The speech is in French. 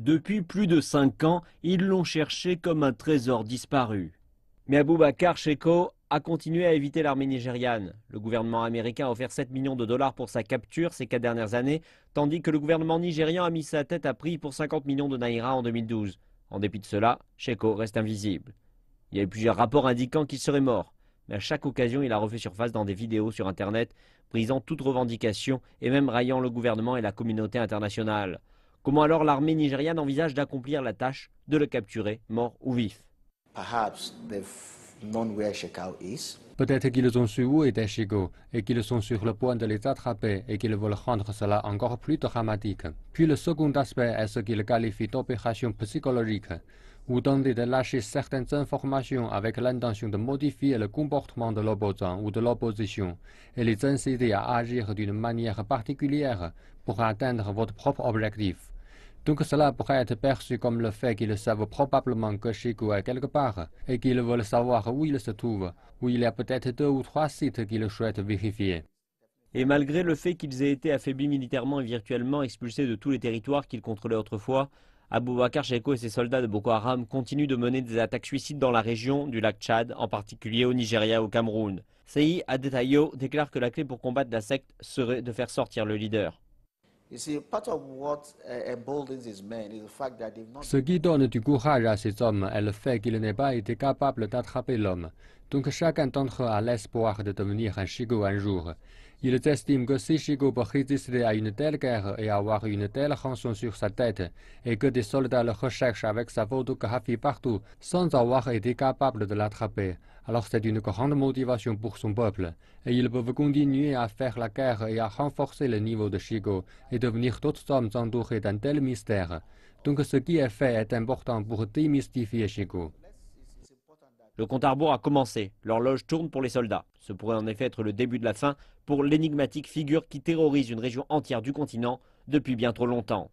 Depuis plus de 5 ans, ils l'ont cherché comme un trésor disparu. Mais Abubakar Shekau a continué à éviter l'armée nigériane. Le gouvernement américain a offert 7 millions de dollars pour sa capture ces 4 dernières années, tandis que le gouvernement nigérian a mis sa tête à prix pour 50 millions de naira en 2012. En dépit de cela, Shekau reste invisible. Il y a eu plusieurs rapports indiquant qu'il serait mort, mais à chaque occasion, il a refait surface dans des vidéos sur Internet, brisant toute revendication et même raillant le gouvernement et la communauté internationale. Comment alors l'armée nigériane envisage d'accomplir la tâche de le capturer, mort ou vif? Peut-être qu'ils ont su où était Shekau et qu'ils sont sur le point de les attraper et qu'ils veulent rendre cela encore plus dramatique. Puis le second aspect est ce qu'ils qualifient d'opération psychologique, ou tenter de lâcher certaines informations avec l'intention de modifier le comportement de l'opposant ou de l'opposition et les inciter à agir d'une manière particulière pour atteindre votre propre objectif. Donc cela pourrait être perçu comme le fait qu'ils savent probablement que Shekau est quelque part et qu'ils veulent savoir où il se trouve, où il y a peut-être 2 ou 3 sites qu'ils souhaitent vérifier. Et malgré le fait qu'ils aient été affaiblis militairement et virtuellement expulsés de tous les territoires qu'ils contrôlaient autrefois, Abubakar Shekau et ses soldats de Boko Haram continuent de mener des attaques suicides dans la région du lac Tchad, en particulier au Nigeria et au Cameroun. Seyi Adetayo déclare que la clé pour combattre la secte serait de faire sortir le leader. Ce qui donne du courage à ces hommes est le fait qu'ils n'aient pas été capables d'attraper l'homme. Donc chacun d'entre eux a l'espoir de devenir un Shekau un jour. Ils estiment que si Shekau peut résister à une telle guerre et avoir une telle rançon sur sa tête, et que des soldats le recherchent avec sa photographie partout sans avoir été capables de l'attraper, alors c'est une grande motivation pour son peuple, et ils peuvent continuer à faire la guerre et à renforcer le niveau de Shekau et devenir d'autres hommes entourés d'un tel mystère. Donc ce qui est fait est important pour démystifier Shekau. Le compte à rebours a commencé, l'horloge tourne pour les soldats. Ce pourrait en effet être le début de la fin pour l'énigmatique figure qui terrorise une région entière du continent depuis bien trop longtemps.